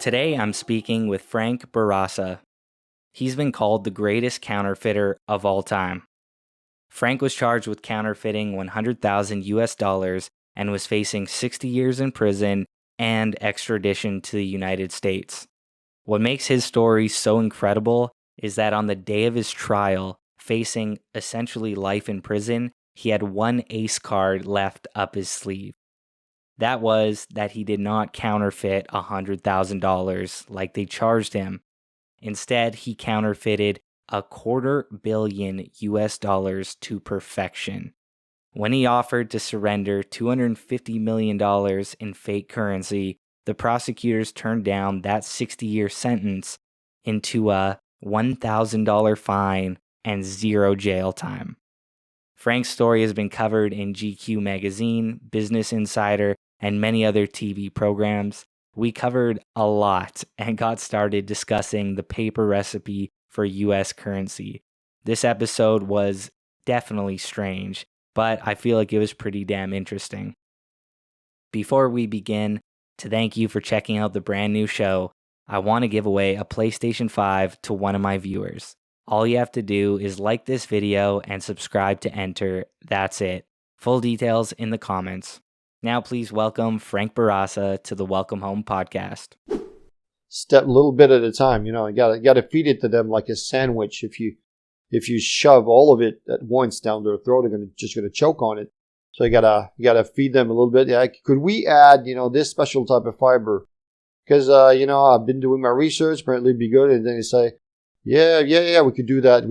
Today I'm speaking with Frank Bourassa. He's been called the greatest counterfeiter of all time. Frank was charged with counterfeiting 100,000 US dollars and was facing 60 years in prison and extradition to the United States. What makes his story so incredible is that on the day of his trial, facing essentially life in prison, he had one ace card left up his sleeve. That was that he did not counterfeit $100,000 like they charged him. Instead, he counterfeited $250 million US dollars to perfection. When he offered to surrender $250 million in fake currency, the prosecutors turned down that 60-year sentence into a $1,000 fine and 0 jail time. Frank's story has been covered in GQ magazine, Business Insider, and many other TV programs. We covered a lot and got started discussing the paper recipe for US currency. This episode was definitely strange, but I feel like it was pretty damn interesting. Before we begin, to thank you for checking out the brand new show, I want to give away a PlayStation 5 to one of my viewers. All you have to do is like this video and subscribe to enter. That's it. Full details in the comments. Now please welcome Frank Bourassa to the Welcome Home podcast. Step a little bit at a time, you gotta feed it to them like a sandwich. If you shove all of it at once down their throat, they're just gonna choke on it. So you gotta feed them a little bit. Yeah, could we add, this special type of fiber? Because I've been doing my research, apparently it'd be good, and then you say, yeah, we could do that,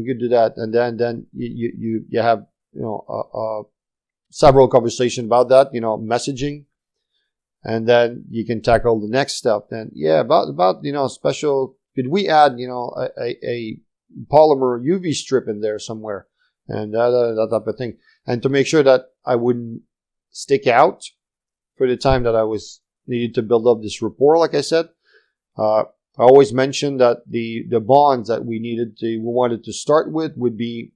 and then you have several conversations about that, messaging, and then you can tackle the next step. Then about special. Could we add a polymer UV strip in there somewhere, and that type of thing, and to make sure that I wouldn't stick out for the time that I was needed to build up this rapport. Like I said, I always mentioned that the bonds that we wanted to start with would be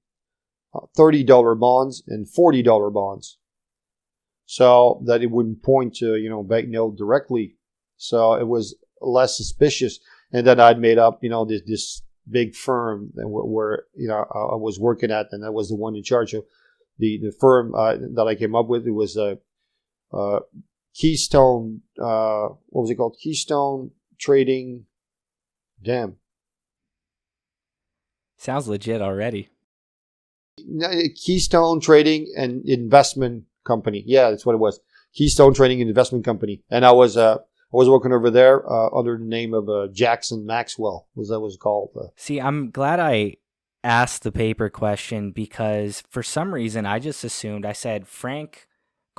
$30 bonds and $40 bonds, so that it wouldn't point to banknote directly, so it was less suspicious. And then I'd made up this big firm where I was working at, and I was the one in charge of the firm that I came up with. It was a Keystone. What was it called? Keystone Trading. Damn. Sounds legit already. Keystone Trading and Investment Company. Yeah, that's what it was. Keystone Trading and Investment Company. And I was working over there under the name of Jackson Maxwell. That was called. See, I'm glad I asked the paper question, because for some reason I just assumed, I said, Frank,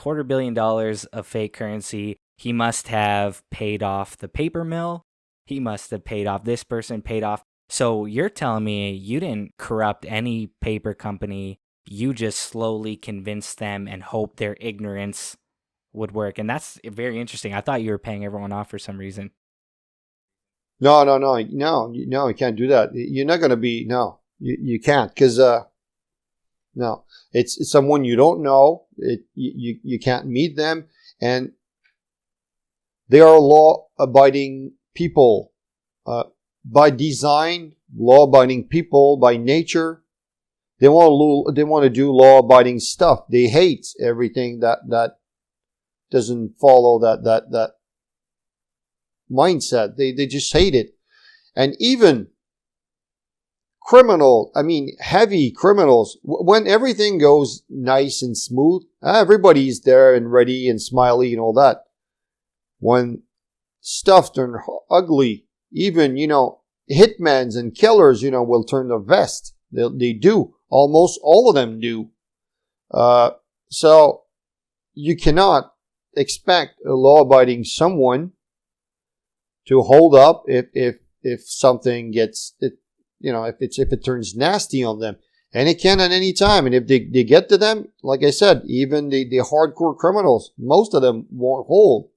$250 million of fake currency. He must have paid off the paper mill. He must have paid off this person, paid off. So you're telling me you didn't corrupt any paper company. You just slowly convinced them and hoped their ignorance would work. And that's very interesting. I thought you were paying everyone off for some reason. No, you can't do that. You're not going to be, no, you can't, because, no, it's someone you don't know. You can't meet them, and they are law-abiding people. By design, law-abiding people by nature. They want to do law-abiding stuff. They hate everything that doesn't follow that mindset. They just hate it. And even heavy criminals, when everything goes nice and smooth, everybody's there and ready and smiley and all that. When stuff turns ugly, even, hitmans and killers, will turn their vest. They do. Almost all of them do. So you cannot expect a law-abiding someone to hold up if something gets, if it turns nasty on them. And it can at any time. And if they get to them, like I said, even the hardcore criminals, most of them won't hold.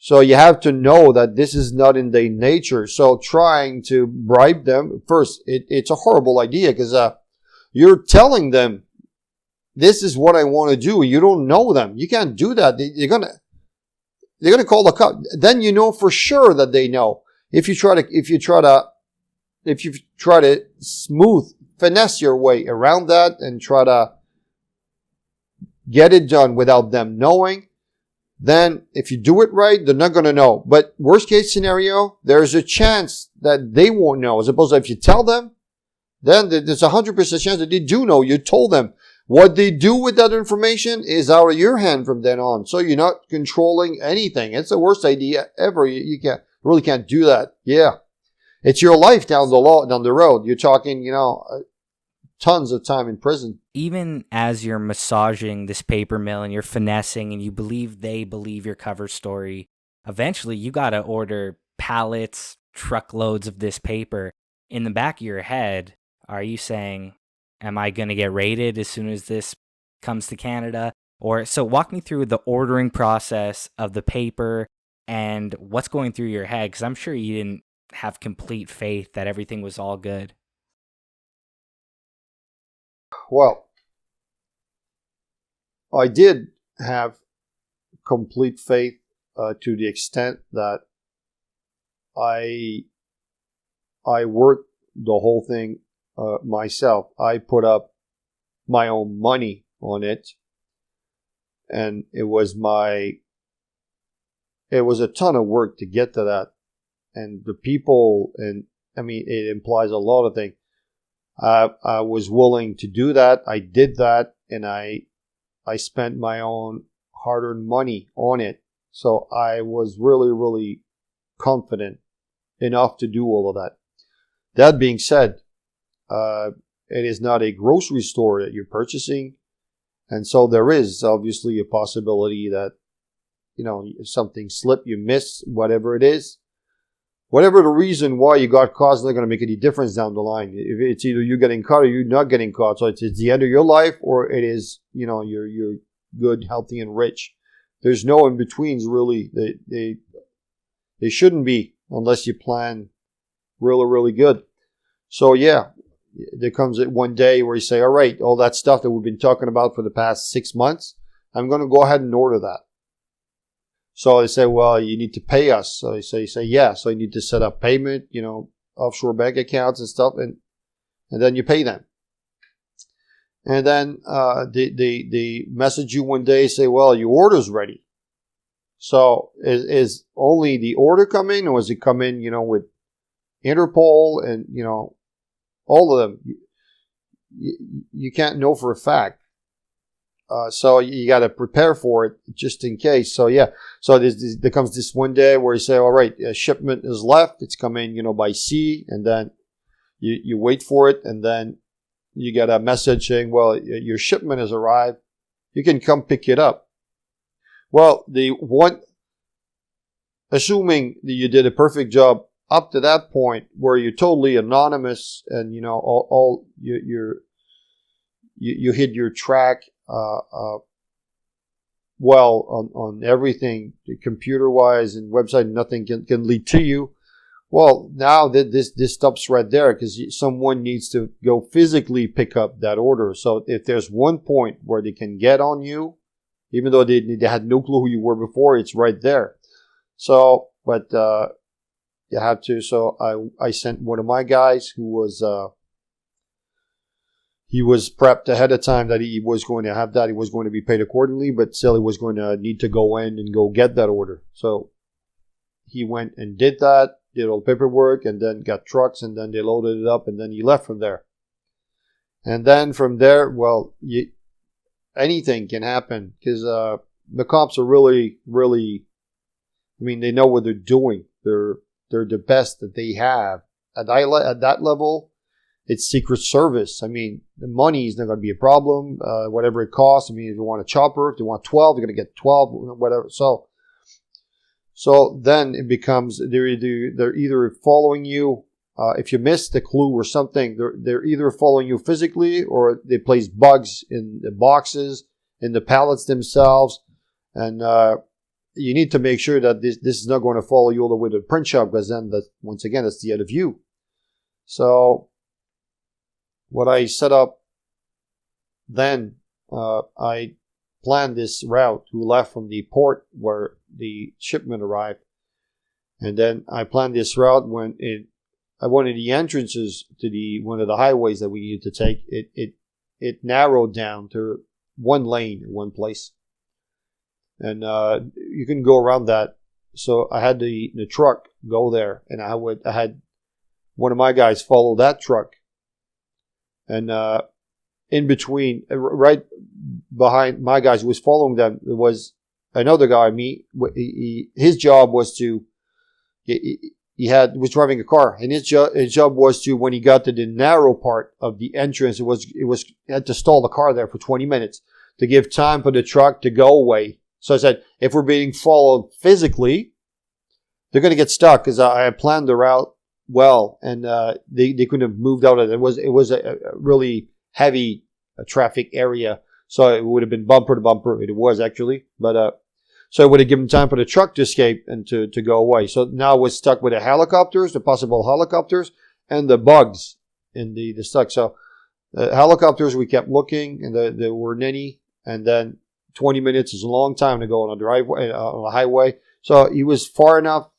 So you have to know that this is not in their nature. So trying to bribe them, first, it's a horrible idea, because you're telling them, this is what I want to do. You don't know them. You can't do that. They're gonna call the cop. Then you know for sure that they know. if you try to finesse your way around that and try to get it done without them knowing, then if you do it right, they're not going to know. But worst case scenario, there's a chance that they won't know. As opposed to if you tell them, then there's 100% chance that they do know. You told them. What they do with that information is out of your hand from then on. So you're not controlling anything. It's the worst idea ever. You really can't do that. Yeah. It's your life down the road. You're talking, tons of time in prison. Even as you're massaging this paper mill and you're finessing and you believe they believe your cover story, eventually you got to order pallets, truckloads of this paper. In the back of your head, are you saying, am I going to get raided as soon as this comes to Canada? Or so walk me through the ordering process of the paper and what's going through your head, because I'm sure you didn't have complete faith that everything was all good. Well, I did have complete faith to the extent that I worked the whole thing myself. I put up my own money on it, and it was a ton of work to get to that. And the people, and I mean, it implies a lot of things. I was willing to do that. I did that, and I spent my own hard-earned money on it. So I was really, really confident enough to do all of that. That being said, it is not a grocery store that you're purchasing. And so there is obviously a possibility that, if something slipped, you miss, whatever it is. Whatever the reason why you got caught is not going to make any difference down the line. If it's either you getting caught or you're not getting caught. So it's the end of your life, or it is, you're good, healthy, and rich. There's no in-betweens, really. They shouldn't be unless you plan really, really good. So yeah, there comes one day where you say, all right, all that stuff that we've been talking about for the past 6 months, I'm going to go ahead and order that. So they say, well, you need to pay us. So you say, yeah. So you need to set up payment, offshore bank accounts and stuff, and then you pay them. And then they message you one day, say, well, your order's ready. So is only the order come in, or is it come in, with Interpol and, all of them? You can't know for a fact. So you got to prepare for it just in case. So yeah, so there comes this one day where you say, all right, a shipment is left. It's coming, by sea, and then you wait for it, and then you get a message saying, well, your shipment has arrived. You can come pick it up. Well, assuming that you did a perfect job up to that point where you're totally anonymous and, all you hit your track well on everything, computer-wise and website, nothing can lead to you. Well, now that this stops right there, because someone needs to go physically pick up that order. So if there's one point where they can get on you, even though they had no clue who you were before, it's right there. So, but you have to. So I sent one of my guys who was he was prepped ahead of time that he was going to have that. He was going to be paid accordingly, but still he was going to need to go in and go get that order. So he went and did that, did all the paperwork, and then got trucks, and then they loaded it up, and then he left from there. And then from there, well, anything can happen, because the cops are really, really, I mean, they know what they're doing. They're the best that they have. At that level, it's Secret Service. I mean, the money is not going to be a problem. Whatever it costs. I mean, if you want a chopper, if they want 12, you're going to get 12, whatever. So then it becomes they're either following you. If you miss the clue or something, they're either following you physically, or they place bugs in the boxes, in the pallets themselves, and you need to make sure that this is not going to follow you all the way to the print shop, because then once again that's the end of you. So what I set up then, I planned this route who left from the port where the shipment arrived, And then I planned this route when one of the entrances to one of the highways that we needed to take, it narrowed down to one lane in one place. And you can go around that. So I had the truck go there, and I had one of my guys follow that truck. And in between, right behind my guys who was following them, there was another guy, me. His job was to, was driving a car, and his job was to, when he got to the narrow part of the entrance, he had to stall the car there for 20 minutes to give time for the truck to go away. So I said, if we're being followed physically, they're going to get stuck, because I had planned the route well, and they couldn't have moved out of it. It was a really heavy traffic area, so it would have been bumper to bumper. It was actually, but so it would have given time for the truck to escape and to go away. So now we're stuck with the possible helicopters, and the bugs in the stuck. So helicopters, we kept looking, and there weren't any. And then 20 minutes is a long time to go on a driveway, on a highway. So he was far enough,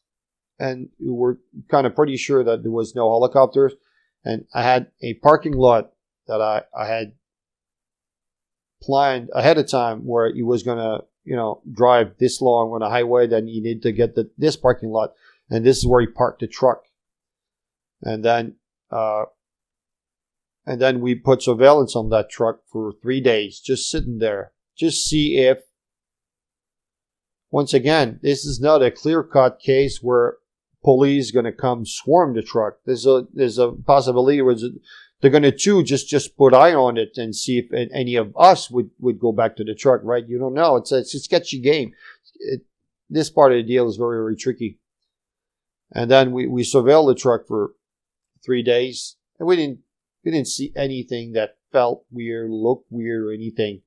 and we were kind of pretty sure that there was no helicopters. And I had a parking lot that I had planned ahead of time, where he was going to, drive this long on a highway. Then you need to get this parking lot, and this is where he parked the truck. And then we put surveillance on that truck for 3 days, just sitting there, just see if, once again, this is not a clear-cut case where police going to come swarm the truck. There's a possibility where they're going to just put eye on it and see if any of us would go back to the truck, right? You don't know. It's a sketchy game. This part of the deal is very, very tricky. And then we surveilled the truck for 3 days, and we didn't see anything that felt weird, looked weird, or anything.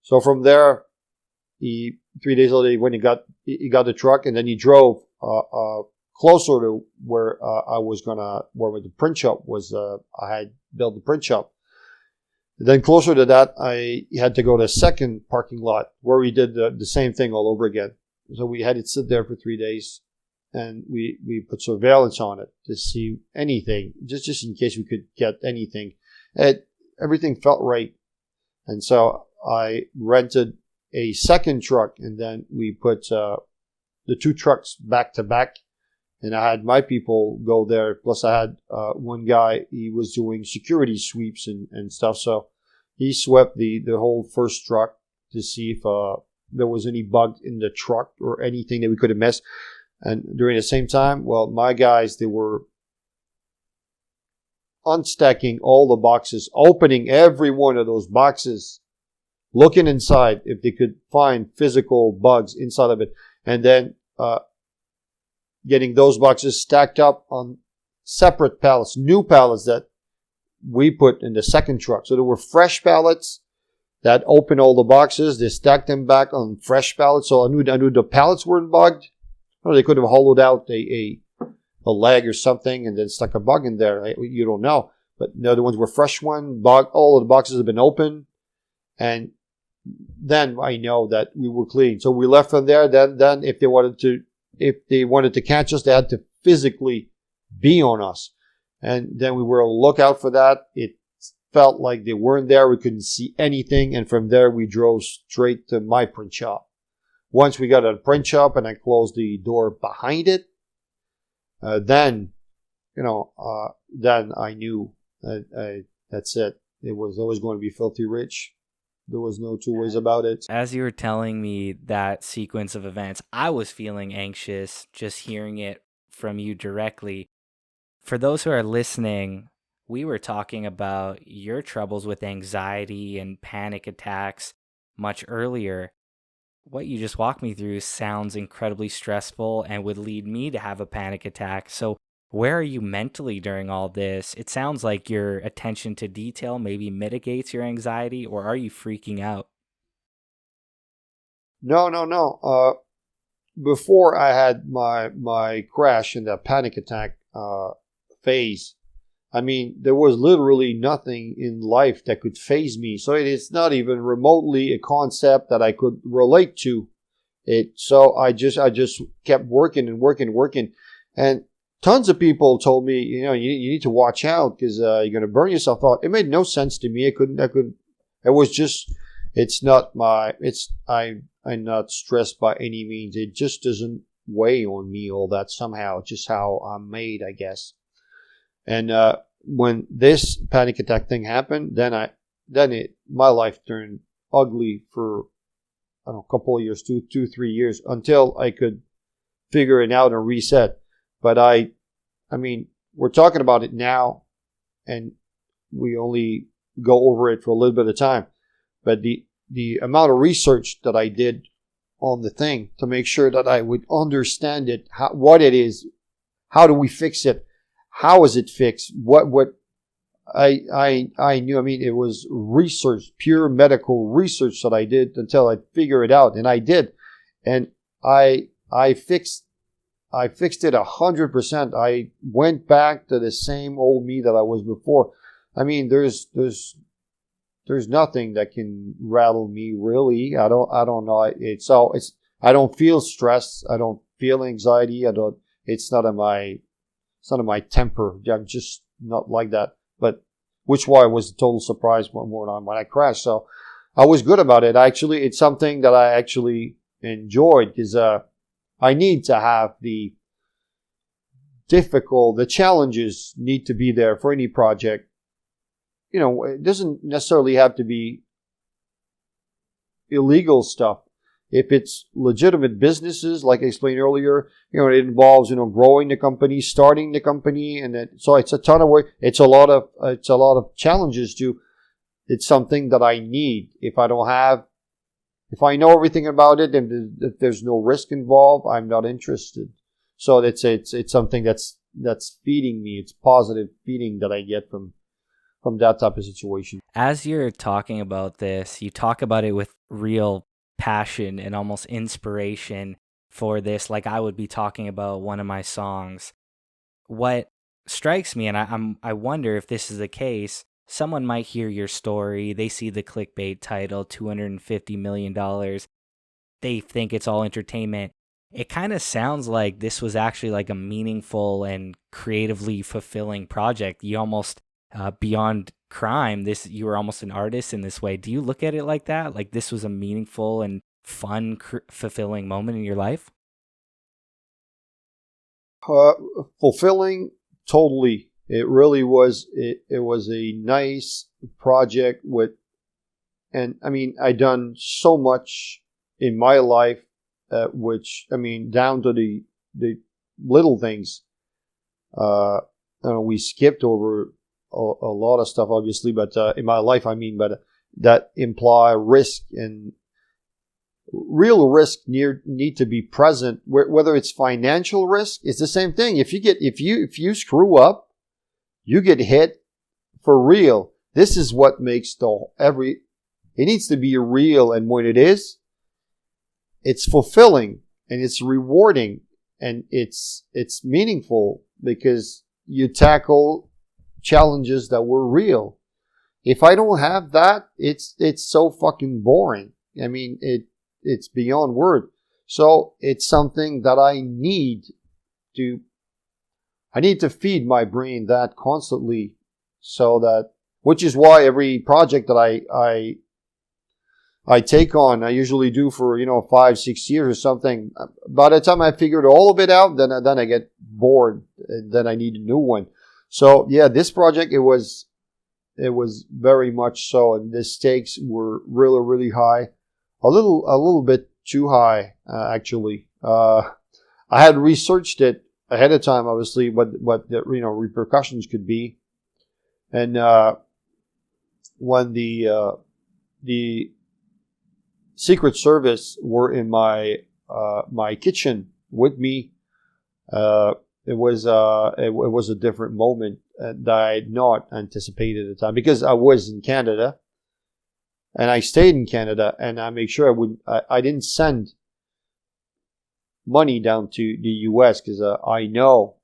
So from there, 3 days later, when he got the truck, and then he drove closer to where where the print shop was. I had built the print shop. And then closer to that, I had to go to a second parking lot where we did the same thing all over again. So we had it sit there for 3 days, and we put surveillance on it to see anything, just in case we could get anything. Everything felt right. And so I rented a second truck, and then we put the two trucks back to back, and I had my people go there. Plus I had one guy, he was doing security sweeps and stuff, so he swept the whole first truck to see if there was any bug in the truck or anything that we could have missed. And during the same time, well, my guys, they were unstacking all the boxes, opening every one of those boxes, looking inside if they could find physical bugs inside of it, and then getting those boxes stacked up on separate pallets, new pallets that we put in the second truck. So there were fresh pallets that opened all the boxes. They stacked them back on fresh pallets. So I knew the pallets weren't bugged. Or they could have hollowed out a leg or something and then stuck a bug in there. You don't know. But the other ones were fresh one. All of the boxes have been opened. And then I know that we were clean. So we left from there. Then if they wanted to catch us, they had to physically be on us. And then we were on the lookout for that. It felt like they weren't there. We couldn't see anything. And from there, we drove straight to my print shop. Once we got a print shop and I closed the door behind it, then I knew that's it. It was always going to be filthy rich. There was no two ways about it. As you were telling me that sequence of events, I was feeling anxious just hearing it from you directly. For those who are listening, we were talking about your troubles with anxiety and panic attacks much earlier. What you just walked me through sounds incredibly stressful and would lead me to have a panic attack. So where are you mentally during all this? It sounds like your attention to detail maybe mitigates your anxiety, or are you freaking out? No. Before I had my crash and that panic attack phase, I mean, there was literally nothing in life that could faze me. So it's not even remotely a concept that I could relate to So I just kept working and working, and tons of people told me, you need to watch out because you're going to burn yourself out. It made no sense to me. I couldn't. It was just. It's not my. I'm not stressed by any means. It just doesn't weigh on me all that somehow. Just how I'm made, I guess. And when this panic attack thing happened, my life turned ugly for I don't know, a couple of years, 3 years, until I could figure it out and reset. But I mean, we're talking about it now, and we only go over it for a little bit of time. But the amount of research that I did on the thing to make sure that I would understand it, what it is, how do we fix it, how is it fixed, what I knew. I mean, it was research, pure medical research that I did until I figured it out, and I did, and I fixed it 100%. I went back to the same old me that I was before. I mean, there's nothing that can rattle me really. I don't know. I don't feel stress. I don't feel anxiety. It's not in my temper. I'm just not like that. But which why it was a total surprise when I crashed. So I was good about it. Actually, it's something that I actually enjoyed because I need to have the challenges need to be there for any project. It doesn't necessarily have to be illegal stuff. If it's legitimate businesses, like I explained earlier, it involves, growing the company, starting the company, and so it's a ton of work. It's a lot of challenges to. It's something that I need. If I know everything about it, and if there's no risk involved, I'm not interested. So it's something that's feeding me. It's positive feeding that I get from that type of situation. As you're talking about this, you talk about it with real passion and almost inspiration for this, like I would be talking about one of my songs. What strikes me, and I wonder if this is the case, someone might hear your story, they see the clickbait title, $250 million, they think it's all entertainment. It kind of sounds like this was actually like a meaningful and creatively fulfilling project. You almost beyond crime, you were almost an artist in this way. Do you look at it like that? Like this was a meaningful and fun, fulfilling moment in your life? Fulfilling, totally. It really was. It was a nice project and I mean, I done so much in my life, which I mean, down to the little things. We skipped over a lot of stuff, obviously, but in my life, I mean, but that imply risk, and real risk need to be present. Whether it's financial risk, it's the same thing. If you screw up, you get hit for real. This is what makes it needs to be real, and when it is, it's fulfilling and it's rewarding and it's meaningful because you tackle challenges that were real. If I don't have that, it's so fucking boring. I mean, it's beyond word. So it's something that I need to feed my brain that constantly, which is why every project that I take on, I usually do for 5-6 years or something. By the time I figured all of it out, then I get bored, and then I need a new one. So yeah, this project, it was very much so, and the stakes were really, really high, a little bit too high, actually. I had researched it ahead of time, obviously, what the repercussions could be, and when the Secret Service were in my kitchen with me, it was a different moment that I had not anticipated at the time, because I was in Canada and I stayed in Canada, and I made sure I didn't send money down to the US because I know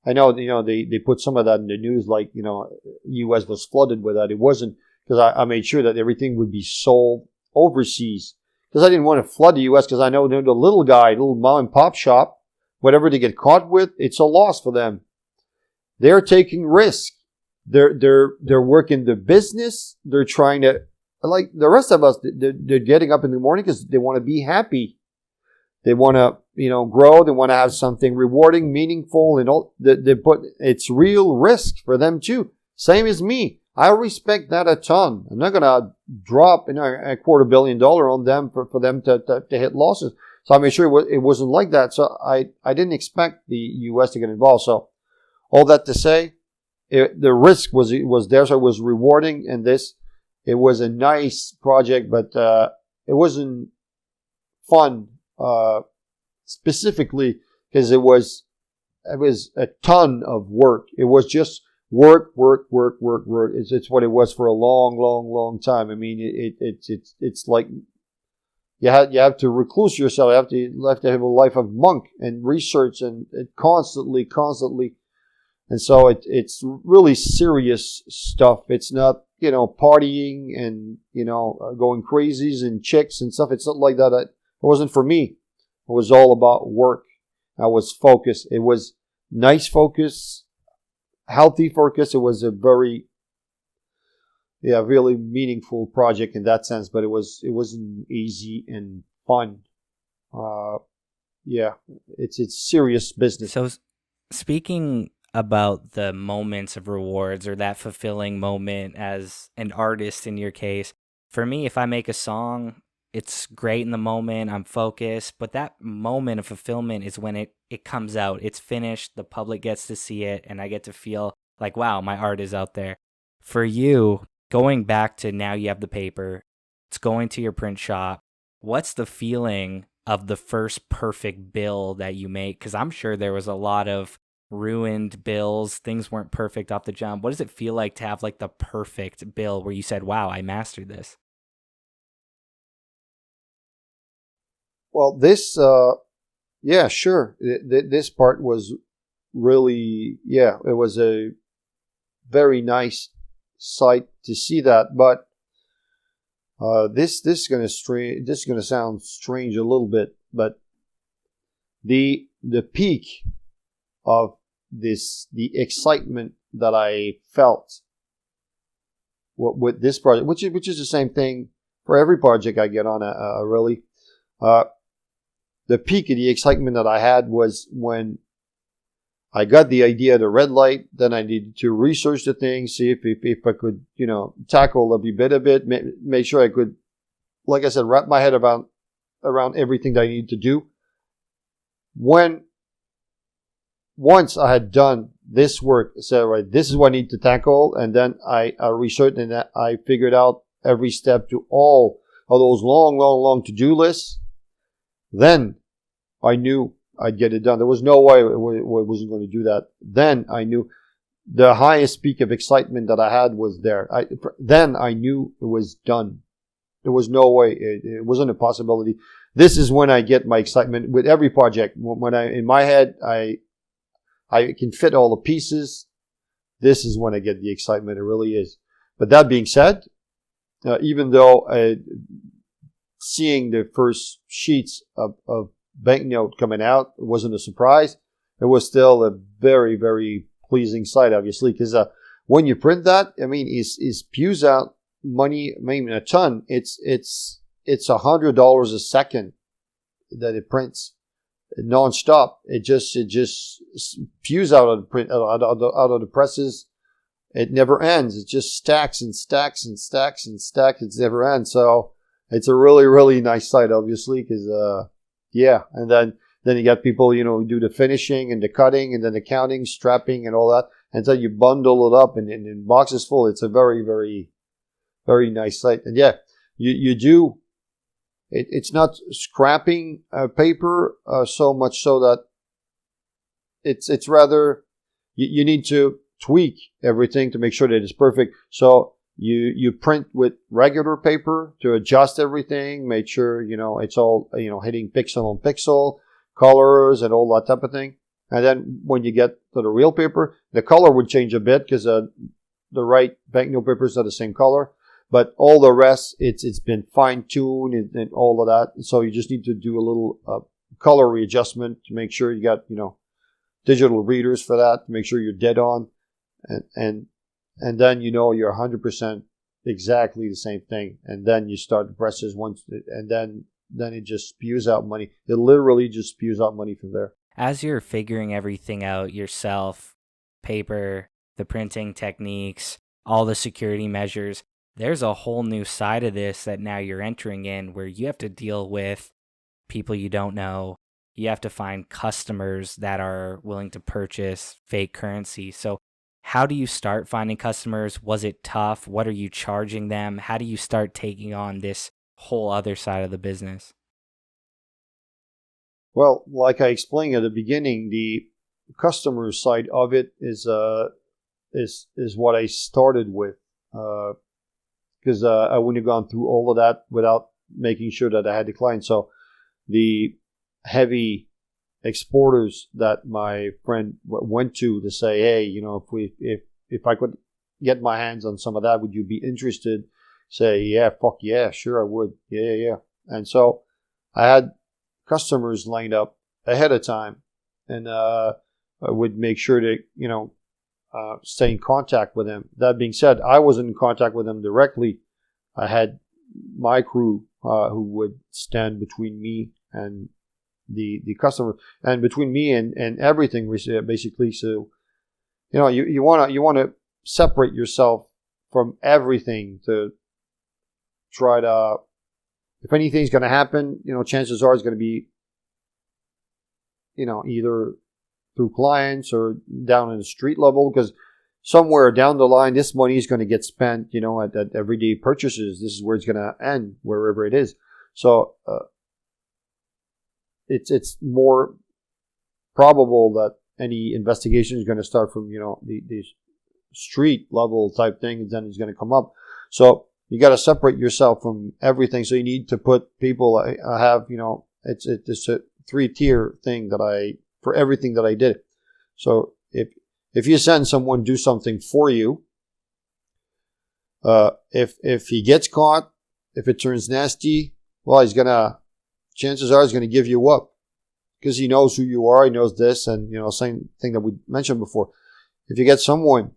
they put some of that in the news, like US was flooded with that. It wasn't, because I made sure that everything would be sold overseas, because I didn't want to flood the U.S. because I know they're the little guy, little mom and pop shop. Whatever they get caught with, it's a loss for them. They're taking risk. They're working the business. They're trying to, like the rest of us, they're getting up in the morning because they want to be happy. They want to, grow. They want to have something rewarding, meaningful, and all. It's real risk for them too. Same as me. I respect that a ton. I'm not gonna drop $250 million on them for them to hit losses. So I made sure it wasn't like that. So I didn't expect the U.S. to get involved. So all that to say, the risk was there, so it was rewarding. And it was a nice project, but it wasn't fun specifically because it was a ton of work. It was just work. It's what it was for a long time. I mean, it's like you have to recluse yourself. You have to have a life of monk and research and constantly. And so it's really serious stuff. It's not, partying and, going crazies and chicks and stuff. It's not like that. It wasn't for me. It was all about work. I was focused. It was nice focus, healthy focus. It was a very, really meaningful project in that sense, but it wasn't easy and fun. It's serious business. So speaking about the moments of rewards or that fulfilling moment as an artist in your case, for me, if I make a song, it's great in the moment, I'm focused, but that moment of fulfillment is when it comes out, it's finished, the public gets to see it, and I get to feel like, wow, my art is out there. For you, going back to now you have the paper, it's going to your print shop, what's the feeling of the first perfect bill that you make? Because I'm sure there was a lot of ruined bills, things weren't perfect off the jump. What does it feel like to have like the perfect bill where you said, wow, I mastered this? Well, this, sure. This part was really, it was a very nice sight to see that. But this is gonna sound strange a little bit. But the peak of the excitement that I felt with this project, which is the same thing for every project I get on, really. The peak of the excitement that I had was when I got the idea of the red light. Then I needed to research the thing, see if I could, tackle every bit of it, make sure I could, like I said, wrap my head around everything that I needed to do. Once I had done this work, I said, right, this is what I need to tackle, and then I researched and I figured out every step to all of those long to-do lists. Then I knew I'd get it done. There was no way I wasn't going to do that. Then I knew the highest peak of excitement that I had was there. Then I knew it was done. There was no way. It wasn't a possibility. This is when I get my excitement with every project. When in my head, I can fit all the pieces. This is when I get the excitement. It really is. But that being said, even though seeing the first sheets of banknote coming out, it wasn't a surprise. It was still a very, very pleasing sight, obviously, because when you print that, I mean, it spews out money, maybe a ton. It's $100 a second that it prints non-stop. It just spews out of the print, out of the presses. It never ends. It just stacks and stacks and stacks and stacks. It never ends. So it's a really, really nice sight, obviously, because, and then you got people, do the finishing and the cutting and then the counting, strapping and all that. And so you bundle it up in boxes full. It's a very, very, very nice sight. And you do, it's not scrapping paper so much so that it's rather, you need to tweak everything to make sure that it's perfect. So you print with regular paper to adjust everything, make sure, it's all, hitting pixel on pixel, colors and all that type of thing. And then when you get to the real paper, the color would change a bit because the right banknote paper is not the same color. But all the rest, it's been fine tuned and all of that. So you just need to do a little color readjustment to make sure you got digital readers for that to make sure you're dead on, and then you're 100% exactly the same thing, and then you start the presses once, and then it just spews out money. It literally just spews out money from there. As you're figuring everything out yourself, paper, the printing techniques, all the security measures, there's a whole new side of this that now you're entering in where you have to deal with people you don't know. You have to find customers that are willing to purchase fake currency. So how do you start finding customers? Was it tough? What are you charging them? How do you start taking on this whole other side of the business? Well, like I explained at the beginning, the customer side of it is what I started with, because I wouldn't have gone through all of that without making sure that I had the client. So the heavy exporters that my friend went to say, hey, if I could get my hands on some of that, would you be interested? Say, yeah, fuck yeah, sure I would. Yeah. And so I had customers lined up ahead of time, and I would make sure to, stay in contact with them. That being said, I wasn't in contact with them directly. I had my crew who would stand between me and the customer, and between me and everything, basically. So you want to separate yourself from everything to try to, if anything's going to happen, chances are it's going to be either through clients or down in the street level, because somewhere down the line this money is going to get spent at everyday purchases. This is where it's going to end, wherever it is. So it's more probable that any investigation is going to start from the street level type thing, and then it's going to come up. So you got to separate yourself from everything. So you need to put people. I have it's a 3-tier thing for everything that I did. So if you send someone do something for you, if he gets caught, if it turns nasty, well, chances are he's gonna give you up, because he knows who you are. He knows this, and same thing that we mentioned before. If you get someone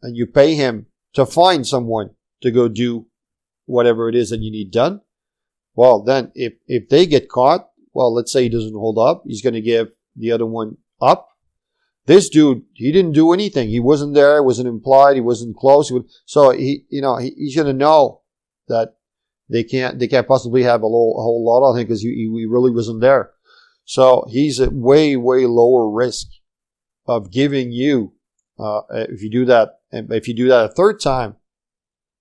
and you pay him to find someone to go do whatever it is that you need done, well, then if they get caught, well, let's say he doesn't hold up, he's going to give the other one up. This dude, he didn't do anything. He wasn't there. It wasn't implied. He wasn't close. So he's going to know that they can't possibly have a whole lot on him, because he really wasn't there. So he's at way lower risk of giving you, if you do that, and if you do that a third time,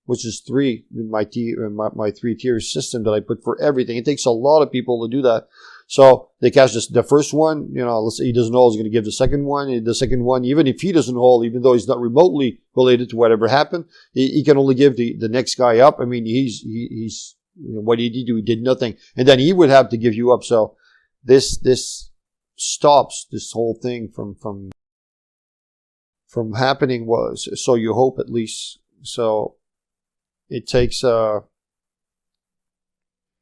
which is 3, my 3-tier system that I put for everything. It takes a lot of people to do that. So they catch the first one, let's say he doesn't hold, he's going to give the second one. The second one, even if he doesn't hold, even though he's not remotely related to whatever happened, he can only give the next guy up. I mean, he's what did he do? He did nothing. And then he would have to give you up. So this stops this whole thing from happening, so you hope, at least. So it takes,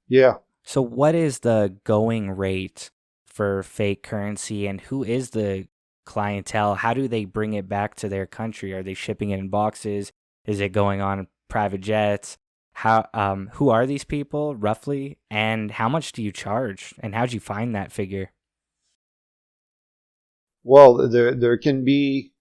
yeah. So what is the going rate for fake currency, and who is the clientele? How do they bring it back to their country? Are they shipping it in boxes? Is it going on private jets? Who are these people roughly, and how much do you charge, and how'd you find that figure? Well, there can be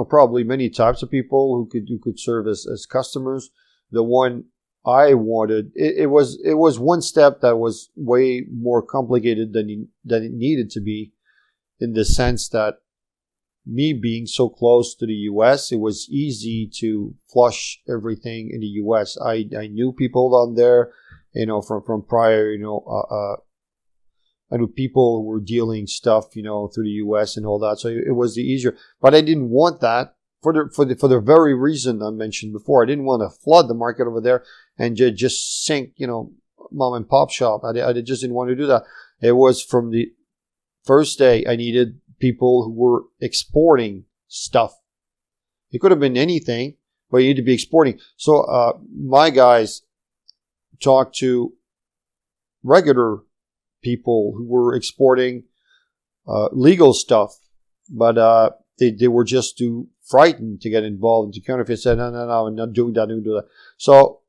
probably many types of people who could serve as customers. The one I wanted, it was one step that was way more complicated than it needed to be, in the sense that me being so close to the U.S., it was easy to flush everything in the U.S. I knew people down there, from prior, I knew people who were dealing stuff, through the U.S. and all that. So it was the easier. But I didn't want that for the very reason I mentioned before. I didn't want to flood the market over there and just sink, mom and pop shop. I just didn't want to do that. It was from the first day I needed people who were exporting stuff. It could have been anything, but you need to be exporting. So my guys talked to regular people who were exporting legal stuff, but they were just too frightened to get involved into counterfeit. Said, no, I'm not doing that, I'm not doing that. So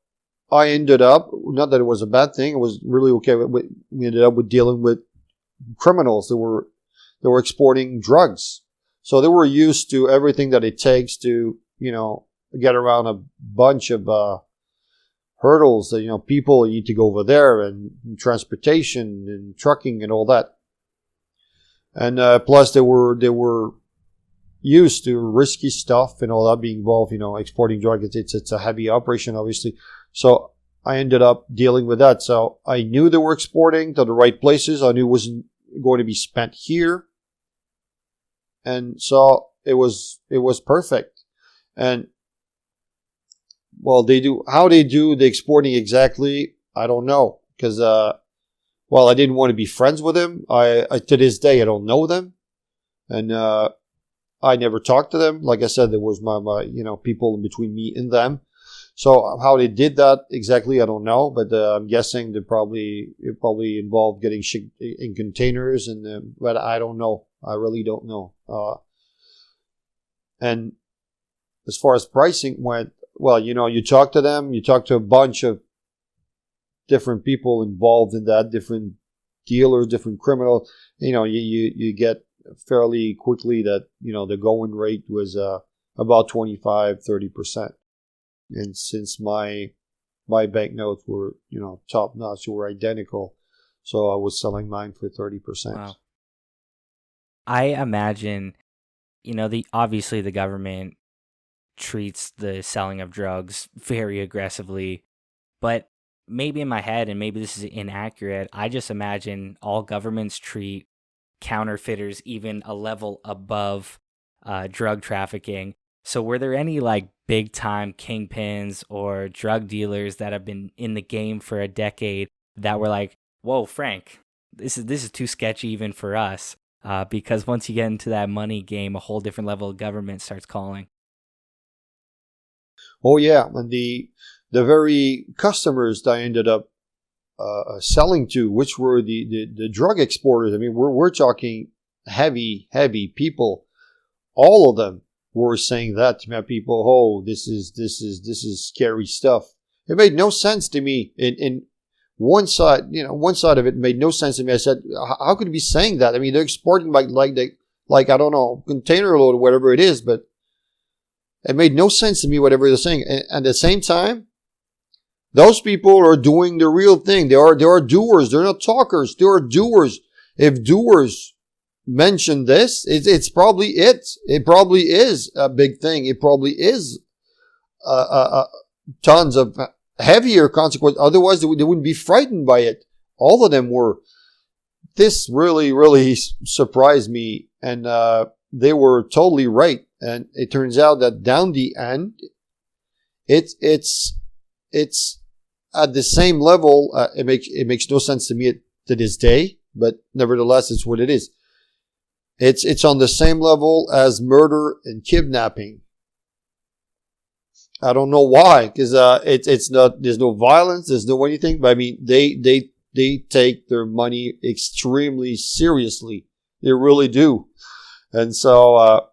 I ended up, not that it was a bad thing, it was really okay. We ended up with dealing with criminals that were exporting drugs. So they were used to everything that it takes to, get around a bunch of hurdles that, people need to go over there, and transportation and trucking and all that. And plus they were used to risky stuff and all that, being involved, exporting drugs. It's a heavy operation, obviously. So I ended up dealing with that. So I knew they were exporting to the right places. I knew it wasn't going to be spent here. And so it was perfect. And well, how they do the exporting exactly, I don't know. Because, I didn't want to be friends with them. I to this day, I don't know them. And I never talked to them. Like I said, there was my people in between me and them. So how they did that exactly, I don't know. But I'm guessing it probably involved getting shit in containers. But I don't know. I really don't know. And as far as pricing went, well, you talk to them. You talk to a bunch of different people involved in that, different dealers, different criminals. You get fairly quickly that, the going rate was about 25-30%. And since my banknotes were, top notch, were identical, so I was selling mine for 30%. Wow. I imagine, obviously the government treats the selling of drugs very aggressively, but maybe in my head, and maybe this is inaccurate, I just imagine all governments treat counterfeiters even a level above drug trafficking. So were there any big time kingpins or drug dealers that have been in the game for a decade that were like, whoa, Frank, this is too sketchy even for us? Because once you get into that money game, a whole different level of government starts calling. Oh yeah, and the very customers that I ended up selling to, which were the drug exporters. I mean, we're talking heavy people. All of them were saying that to my people. Oh, this is scary stuff. It made no sense to me. In one side of it made no sense to me. I said, how could you be saying that? I mean, they're exporting like I don't know, container load or whatever it is, but it made no sense to me, whatever they're saying. And at the same time, those people are doing the real thing. They are doers. They're not talkers. They are doers. If doers mention this, it's probably it. It probably is a big thing. It probably is tons of heavier consequences. Otherwise, they wouldn't be frightened by it. All of them were. This really, really surprised me, and they were totally right. And it turns out that down the end, it's at the same level. It makes no sense to me to this day, but nevertheless, it's what it is. It's on the same level as murder and kidnapping. I don't know why, because it's not. There's no violence. There's no anything. But I mean, they take their money extremely seriously. They really do. And so,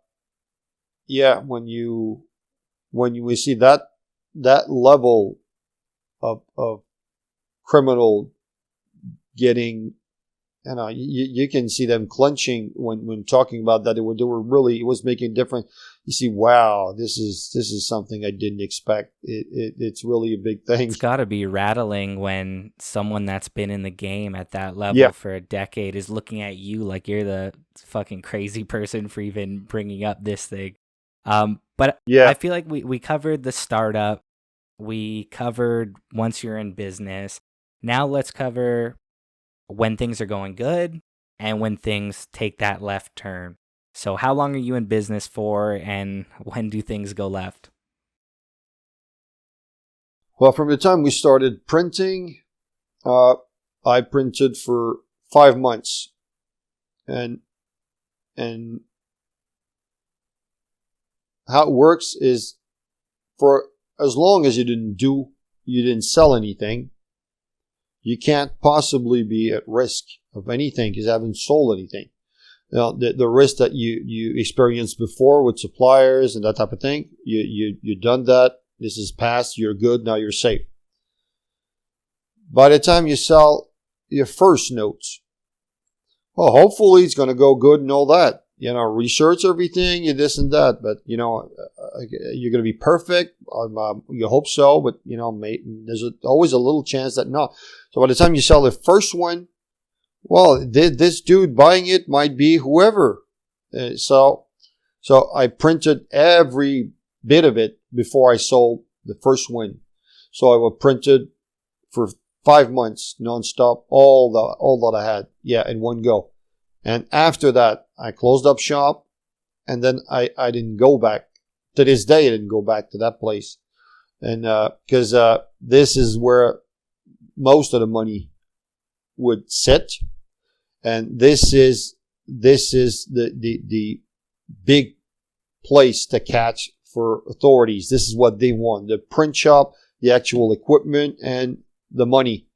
yeah, when we see that level of criminal getting, you can see them clenching when talking about that. They were really, it was making a difference. You see, wow, this is something I didn't expect. It's really a big thing. It's got to be rattling when someone that's been in the game at that level for a decade is looking at you like you're the fucking crazy person for even bringing up this thing. But I feel like we covered the startup. We covered once you're in business. Now let's cover when things are going good and when things take that left turn. So how long are you in business for, and when do things go left? Well, from the time we started printing, I printed for 5 months. And how it works is for as long as you didn't sell anything, you can't possibly be at risk of anything because you haven't sold anything. The risk that you experienced before with suppliers and that type of thing, you've done that. This is past. You're good. Now you're safe. By the time you sell your first notes, well, hopefully it's going to go good and all that. Research everything, you this and that. But, you're going to be perfect. You hope so. But, there's always a little chance that not. So by the time you sell the first one, well, this dude buying it might be whoever. So I printed every bit of it before I sold the first one. So I would print it for 5 months nonstop, all that I had, in one go. And after that, I closed up shop, and then I didn't go back. To this day, I didn't go back to that place, and because this is where most of the money would sit, and this is the big place to catch for authorities. This is what they want: the print shop, the actual equipment, and the money.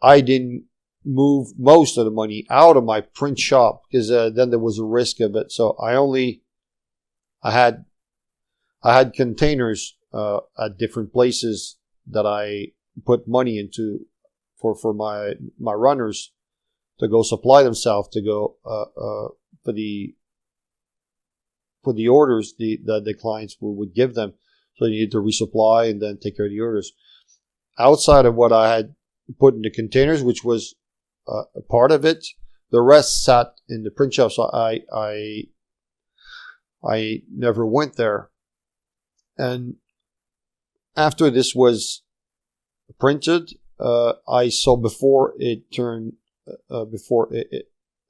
I didn't move most of the money out of my print shop because then there was a risk of it. So I had containers at different places that I put money into for my runners to go supply themselves, to go for the orders the clients would give them. So you need to resupply and then take care of the orders. Outside of what I had put in the containers, which was a part of it, the rest sat in the print shop. So I never went there. And after this was printed, I saw before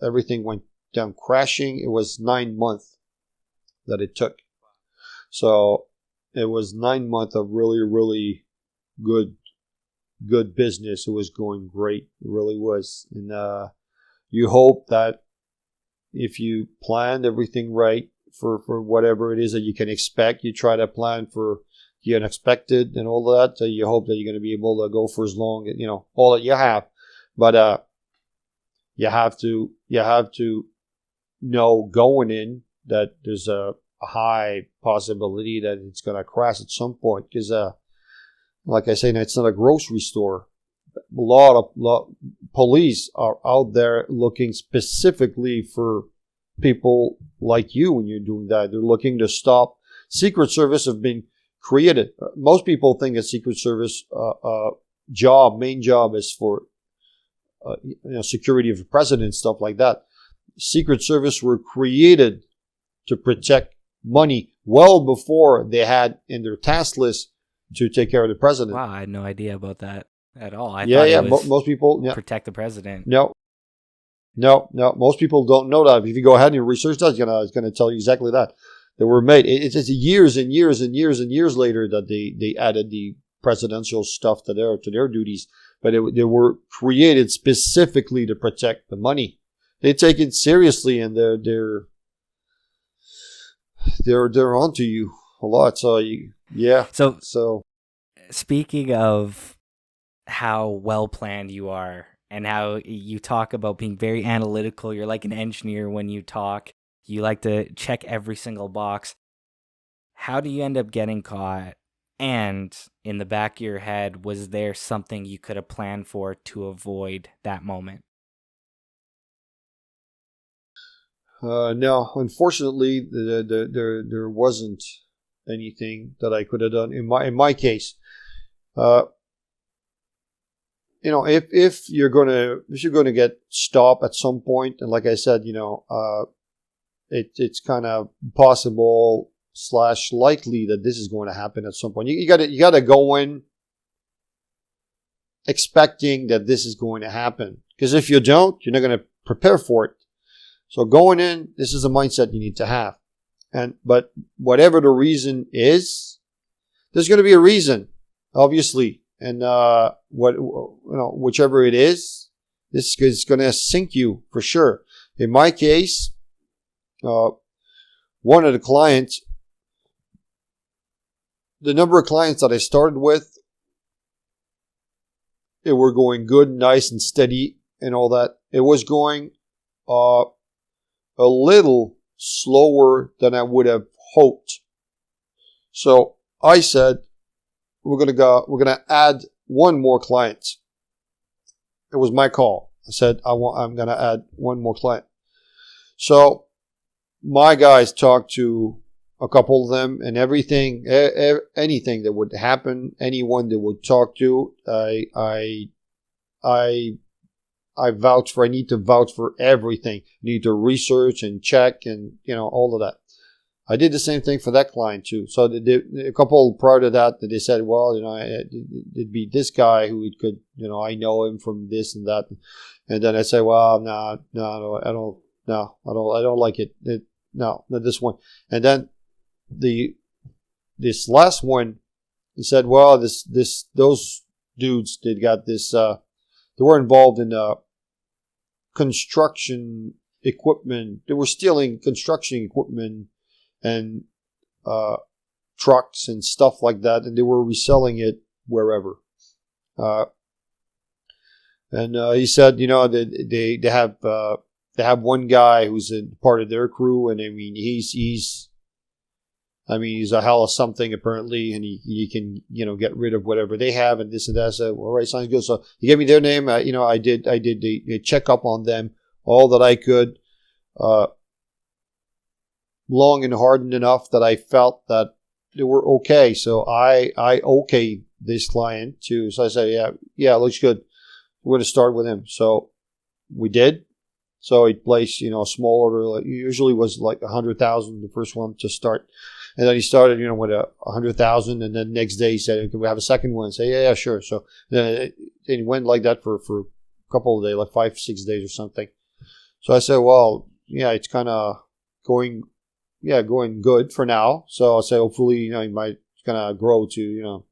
everything went down crashing, it was 9 months that it took. So it was 9 months of really, really good business. It was going great. It really was. And you hope that if you planned everything right for whatever it is that you can expect, you try to plan for the unexpected and all that. So you hope that you're going to be able to go for as long, all that you have. But you have to know going in that there's a high possibility that it's going to crash at some point, because like I say, it's not a grocery store. A lot of police are out there looking specifically for people like you when you're doing that. They're looking to stop. Secret Service have been created. Most people think a Secret Service main job is for security of the president, stuff like that. Secret Service were created to protect money well before they had in their task list to take care of the president. Wow, I had no idea about that at all. I thought it was most people protect the president. No, most people don't know that. If you go ahead and you research that, it's going to tell you exactly that. They were made. It's years and years and years and years later that they added the presidential stuff to their duties, but they were created specifically to protect the money. They take it seriously, and they're onto you a lot. So So speaking of how well planned you are, and how you talk about being very analytical, you're like an engineer when you talk. You like to check every single box. How do you end up getting caught? And in the back of your head, was there something you could have planned for to avoid that moment? No, unfortunately, there wasn't anything that I could have done in my case. If you're gonna get stopped at some point, and like I said, it's kind of possible / likely that this is going to happen at some point. You gotta go in expecting that this is going to happen, because if you don't, you're not going to prepare for it. So going in, this is a mindset you need to have. But whatever the reason is, there's going to be a reason, obviously. And whichever it is, this is going to sink you for sure. In my case, one of the clients, the number of clients that I started with, it were going good, nice, and steady, and all that. It was going a little slower than I would have hoped. So I said, we're gonna add one more client. It was my call. I said, I'm gonna add one more client. So my guys talked to a couple of them, and everything, anything that would happen, anyone that would talk to, I vouch for. I need to vouch for everything. I need to research and check, and all of that. I did the same thing for that client too. So a couple prior to that, they said, well, it'd be this guy who could, I know him from this and that, and then I say, well, no, I don't like it. No, not this one. And then this last one said, well, those dudes, they got this. They were involved in construction equipment. They were stealing construction equipment and trucks and stuff like that, and they were reselling it wherever. And he said, they have one guy who's a part of their crew, and I mean he's a hell of something apparently, and he can get rid of whatever they have and this and that. So all right, sounds good. So he gave me their name. I did the checkup on them, all that I could. Long and hardened enough that I felt that they were okay. So I okay this client too. So I said, yeah, looks good. We're going to start with him. So we did. So he placed, a small order. Like usually was like 100,000, the first one to start. And then he started, with 100,000. And then next day he said, can we have a second one? I said, yeah, sure. So then it went like that for a couple of days, like 5-6 days or something. So I said, well, yeah, it's kind of going good for now. So I'll say hopefully, he might kind of grow to,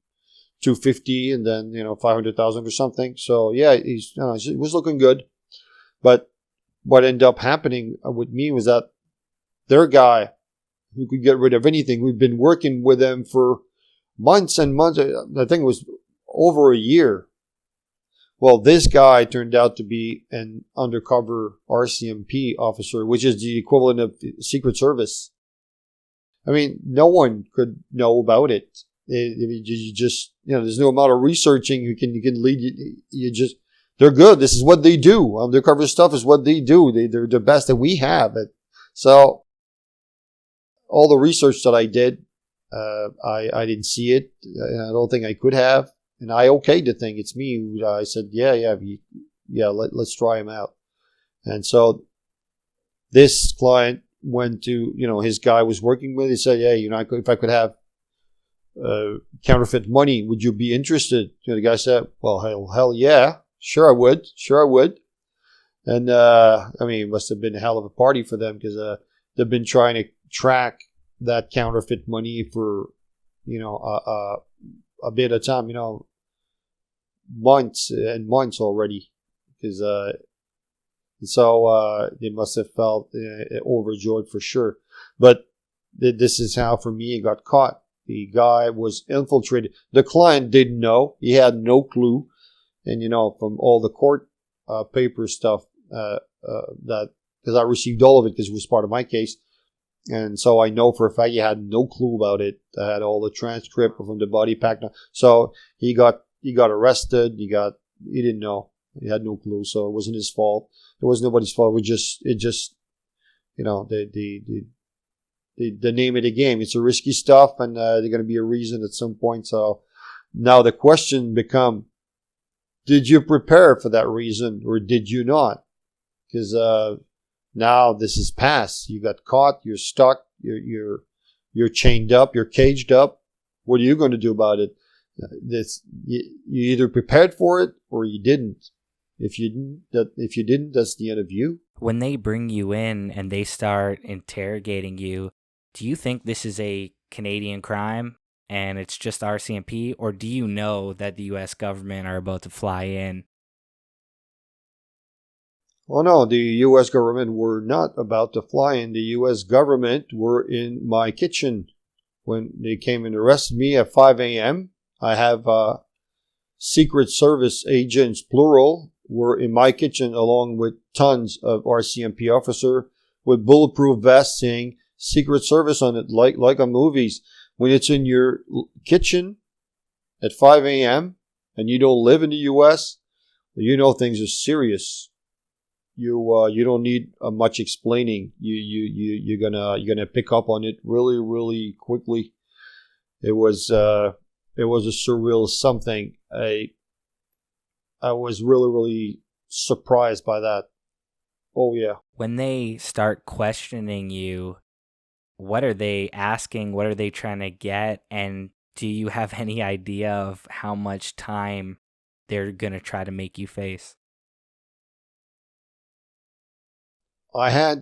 250 and then, 500,000 or something. So yeah, it was looking good. But what ended up happening with me was that their guy who could get rid of anything, we've been working with them for months and months. I think it was over a year. Well, this guy turned out to be an undercover RCMP officer, which is the equivalent of the Secret Service. I mean, no one could know about it. You just, there's no amount of researching you can lead. They're good. This is what they do. Undercover stuff is what they do. They're the best that we have. So all the research that I did, I didn't see it. I don't think I could have. And I okayed the thing. It's me. I said, let's try him out. And so this client went to, his guy was working with. He said, if I could have counterfeit money, would you be interested? The guy said, well, hell yeah. Sure I would. And, it must have been a hell of a party for them because they've been trying to track that counterfeit money for, a bit of time, months and months already. Because, they must have felt overjoyed for sure. But this is how, for me, it got caught. The guy was infiltrated. The client didn't know. He had no clue. And, from all the court paper stuff, that because I received all of it because it was part of my case. And so I know for a fact he had no clue about it. I had all the transcript from the body pack. So he got arrested. He didn't know. He had no clue. So it wasn't his fault. It was nobody's fault. The name of the game. It's a risky stuff, and there's going to be a reason at some point. So now the question becomes, did you prepare for that reason or did you not? Because now this is past. You got caught. You're stuck. You're chained up. You're caged up. What are you going to do about it? You either prepared for it or you didn't. If you didn't, that's the end of you. When they bring you in and they start interrogating you, do you think this is a Canadian crime and it's just RCMP, or do you know that the U.S. government are about to fly in? Well, no, the U.S. government were not about to fly in. The U.S. government were in my kitchen when they came and arrested me at 5 a.m. I have Secret Service agents, plural, were in my kitchen along with tons of RCMP officer with bulletproof vests saying Secret Service on it, like on movies. When it's in your kitchen at 5 a.m. and you don't live in the U.S., you know things are serious. You don't need much explaining. You're gonna pick up on it really quickly. It was a surreal something. I was really surprised by that. Oh yeah. When they start questioning you, what are they asking? What are they trying to get? And do you have any idea of how much time they're going to try to make you face? I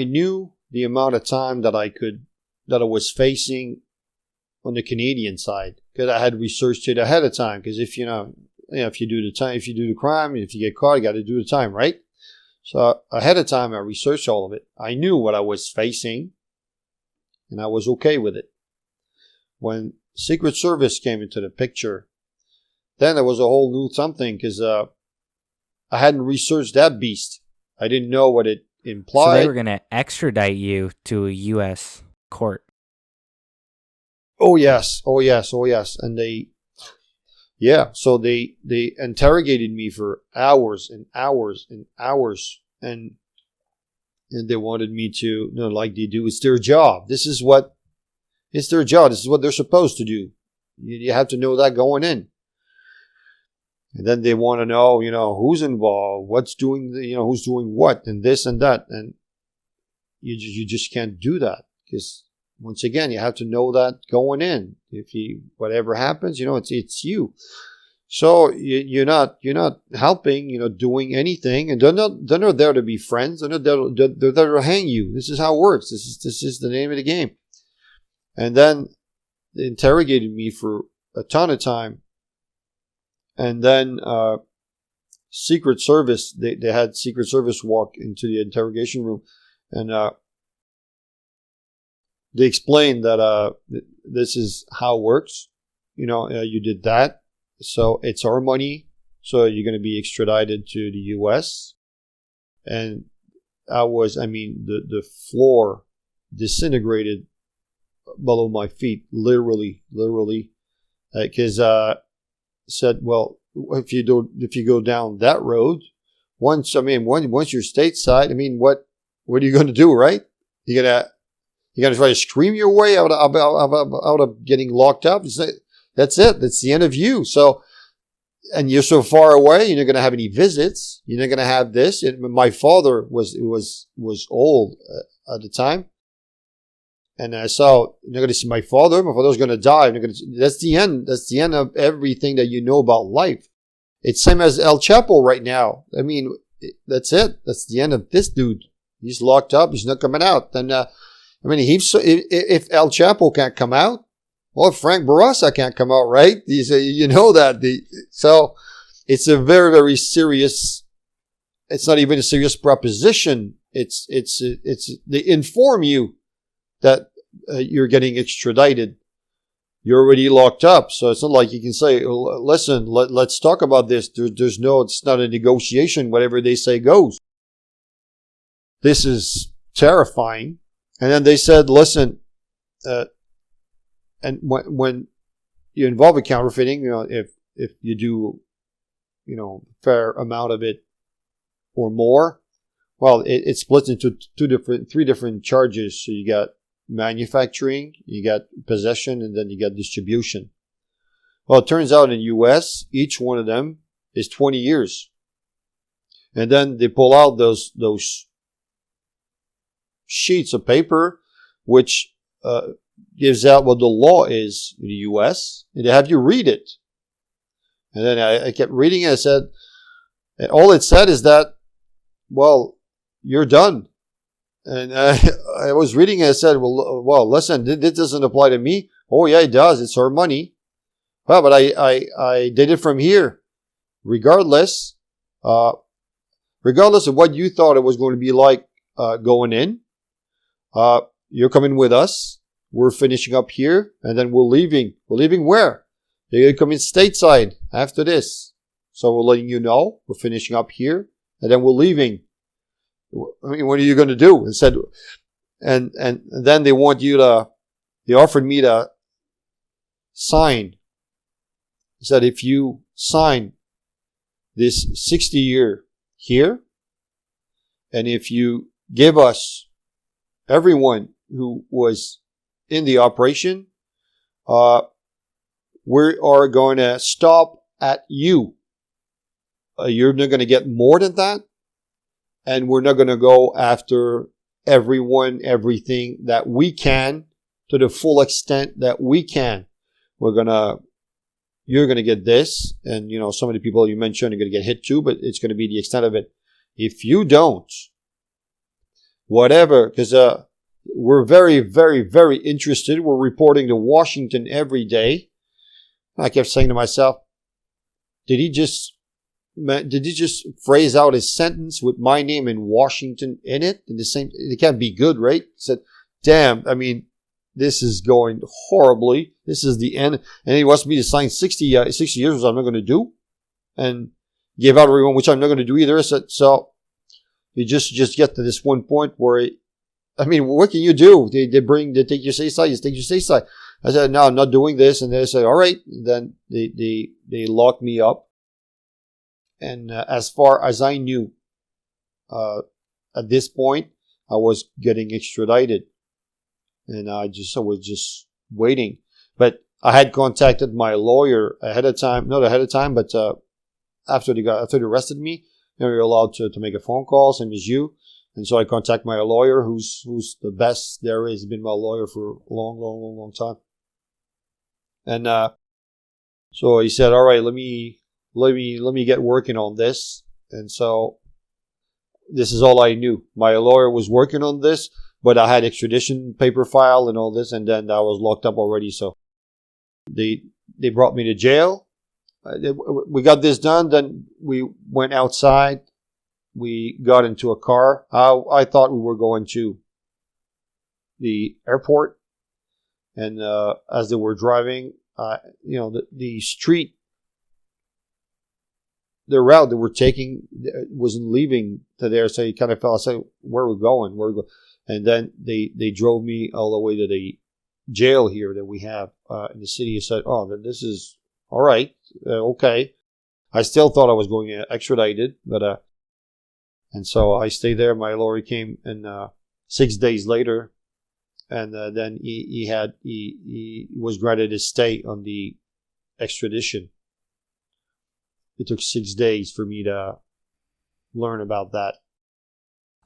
knew the amount of time that I was facing on the Canadian side, because I had researched it ahead of time. Because if you do the crime, if you get caught, you got to do the time, right? So ahead of time, I researched all of it. I knew what I was facing, and I was okay with it. When Secret Service came into the picture, then there was a whole new something, because I hadn't researched that beast. I didn't know what it implied. So they were going to extradite you to a U.S. court. Oh yes. And so they interrogated me for hours and hours and hours, and they wanted me to, like they do. It's their job. It's their job. This is what they're supposed to do. You have to know that going in. And then they want to know, who's involved, who's doing what, and this and that. And you just can't do that, because once again, you have to know that going in. Whatever happens, it's you. So you're not helping, doing anything, and they're not there to be friends. They're there to hang you. This is how it works. This is the name of the game. And then they interrogated me for a ton of time. And then Secret Service, they had Secret Service walk into the interrogation room, and they explained that this is how it works. You did that, so it's our money, so you're going to be extradited to the U.S. And the floor disintegrated below my feet, literally, because said, well, if you go down that road, once you're stateside, what are you going to do, right? You're gonna try to scream your way out of getting locked up. That's it. That's the end of you. So, and you're so far away, you're not going to have any visits. You're not going to have this. My father was old at the time, and I saw, you're not going to see my father. My father's going to die. That's the end. That's the end of everything that you know about life. It's same as El Chapo right now. That's it. That's the end of this dude. He's locked up. He's not coming out. Then, if El Chapo can't come out, well, Frank Bourassa can't come out, right? That. So it's a very, very serious. It's not even a serious proposition. It's they inform you that you're getting extradited. You're already locked up, so it's not like you can say, "Listen, let's talk about this." It's not a negotiation. Whatever they say goes. This is terrifying. And then they said, "Listen, and when you involve in counterfeiting, if you do, fair amount of it or more, well, it splits into three different charges. So you got manufacturing, you got possession, and then you got distribution. Well, it turns out in the U.S., each one of them is 20 years. And then they pull out those sheets of paper, which gives out what the law is in the U.S., and they have you read it. And then I kept reading it. I said, and all it said is that, well, you're done. And I was reading it. I said, well, listen, this doesn't apply to me. Oh yeah, it does. It's our money. Well, but I did it from here. Regardless of what you thought it was going to be like going in, you're coming with us. we're finishing up here, and then we're leaving. We're leaving where? They're going to come in stateside after this. So we're letting you know we're finishing up here, and then we're leaving. I mean, what are you going to do? And said, and then they offered me to sign. He said, if you sign this 60-year here, and if you give us everyone who was in the operation, we are going to stop at you. You're not going to get more than that. And we're not going to go after everyone, everything that we can to the full extent that we can. You're going to get this. And, some of the people you mentioned are going to get hit too, but it's going to be the extent of it. If you don't, whatever, because we're very, very, very interested. We're reporting to Washington every day. I kept saying to myself, did he just phrase out his sentence with my name in Washington in it? In the same, it can't be good, right? He said, damn, I mean, this is going horribly. This is the end. And he wants me to sign 60 years, which I'm not going to do. And give out everyone, which I'm not going to do either. So you just get to this one point where, what can you do? They take your say side, you take your say side. I said, no, I'm not doing this. And they said, all right. Then they locked me up. And as far as I knew, at this point, I was getting extradited. And I was just waiting. But I had contacted my lawyer ahead of time. Not ahead of time, but after they arrested me, you're allowed to make a phone call, same as you. And so I contact my lawyer, who's the best there is. He's been my lawyer for a long time. And so he said, all right, let me get working on this. And so this is all I knew. My lawyer was working on this, but I had extradition paper file and all this, and then I was locked up already. So they brought me to jail. We got this done. Then we went outside. We got into a car. I thought we were going to the airport. And as they were driving, the street, the route that we're taking wasn't leaving to there. So you kind of felt, I said, where are we going? And then they drove me all the way to the jail here that we have in the city. I said, oh, then this is all right. Okay. I still thought I was going to get extradited, but and so I stayed there. My lawyer came, and 6 days later, and then he was granted a stay on the extradition. It took 6 days for me to learn about that.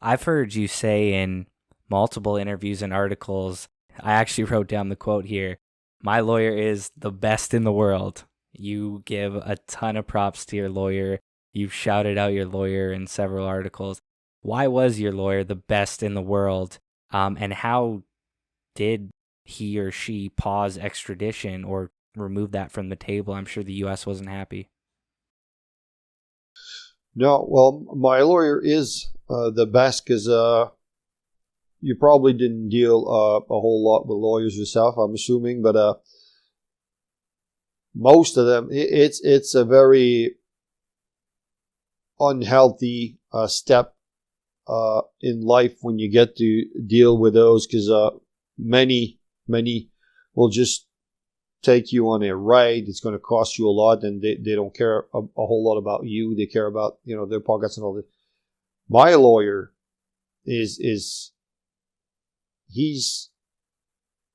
I've heard you say in multiple interviews and articles, I actually wrote down the quote here, my lawyer is the best in the world. You give a ton of props to your lawyer. You've shouted out your lawyer in several articles. Why was your lawyer the best in the world? And how did he or she pause extradition or remove that from the table? I'm sure the U.S. wasn't happy. No, well, my lawyer is the best because you probably didn't deal a whole lot with lawyers yourself, I'm assuming, but most of them, it's a very unhealthy step in life when you get to deal with those, because many will just take you on a ride. It's going to cost you a lot, and they don't care a whole lot about you. They care about their pockets and all that. My lawyer is he's,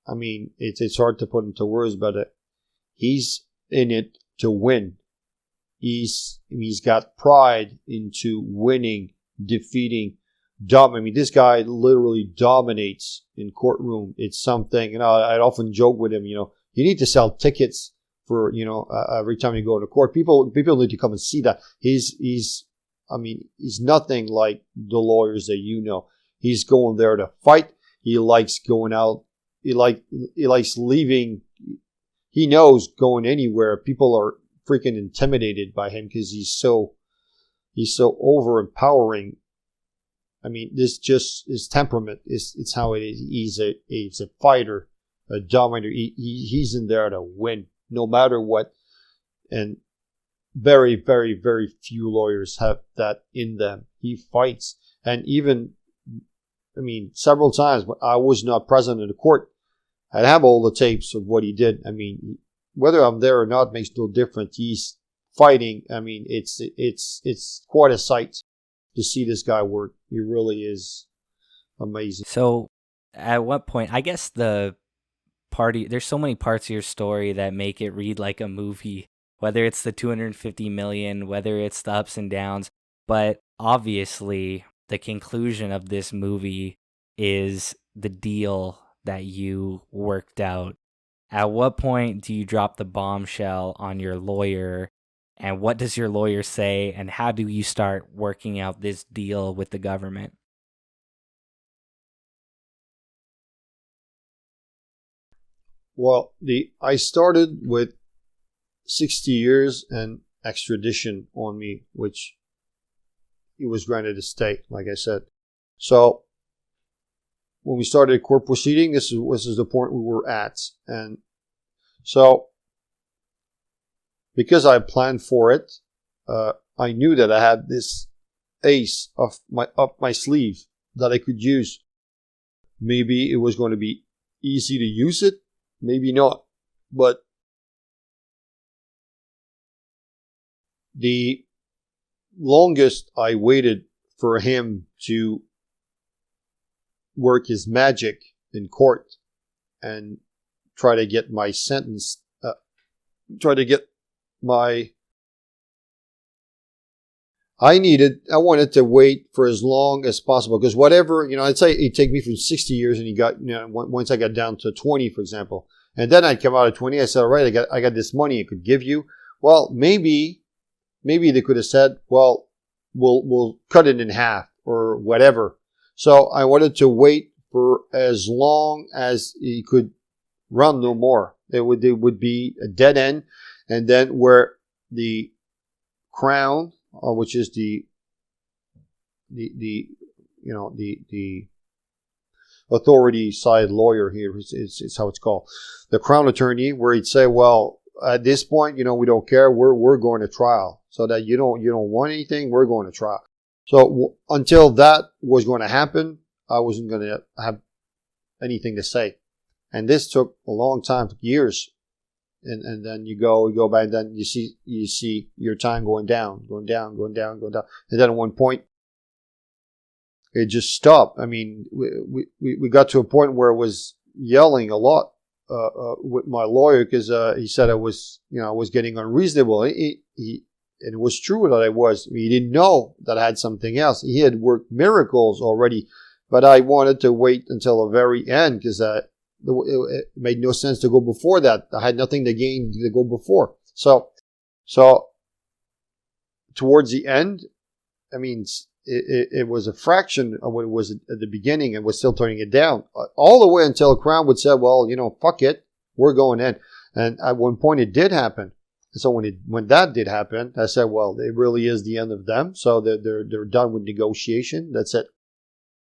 I mean, it's hard to put into words, but he's in it to win. He's got pride into winning, defeating. I mean, this guy literally dominates in courtroom. It's something. I'd often joke with him. You need to sell tickets for every time you go to court. People need to come and see that. He's nothing like the lawyers that He's going there to fight. He likes going out. He likes leaving. He knows going anywhere. People are freaking intimidated by him because he's so over empowering. I mean, this just his temperament. It's how it is. He's a fighter. a dominator. He's in there to win, no matter what. And very, very, very few lawyers have that in them. He fights. And even, I mean, several times, when I was not present in the court, I'd have all the tapes of what he did. I mean, whether I'm there or not makes no difference. He's fighting. I mean, it's quite a sight to see this guy work. He really is amazing. So at what point, I guess there's so many parts of your story that make it read like a movie, whether it's the 250 million, whether it's the ups and downs, but obviously the conclusion of this movie is the deal that you worked out. At what point do you drop the bombshell on your lawyer, and what does your lawyer say, and how do you start working out this deal with the government? Well, I started with 60 years and extradition on me, which he was granted a stay, like I said. So when we started a court proceeding, this is the point we were at. And so because I planned for it, I knew that I had this ace up my sleeve that I could use. Maybe it was going to be easy to use it, maybe not. But the longest I waited for him to work his magic in court and try to get my sentence, I wanted to wait for as long as possible, because whatever, I'd say it'd take me from 60 years, and he got, once I got down to 20, for example, and then I'd come out of 20, I said, all right, I got this money I could give you. Well, maybe they could have said, well, we'll cut it in half or whatever. So I wanted to wait for as long as he could run no more. It would be a dead end, and then where the Crown, which is the authority side lawyer here, is how it's called, the Crown attorney, where he'd say, well, at this point, we don't care. We're going to trial. So that you don't want anything, we're going to trial. So until that was going to happen, I wasn't going to have anything to say. And this took a long time, years. And then you go back, and then you see your time going down. And then at one point, it just stopped. I mean, we got to a point where it was yelling a lot with my lawyer, because he said I was getting unreasonable. And it was true that I was. He didn't know that I had something else. He had worked miracles already, but I wanted to wait until the very end, because it made no sense to go before that. I had nothing to gain to go before. So towards the end, I mean, it was a fraction of what it was at the beginning, and was still turning it down all the way until Crown would say, well, fuck it, we're going in. And at one point it did happen. And so when that did happen, I said, well, it really is the end of them. So they're done with negotiation. That's it.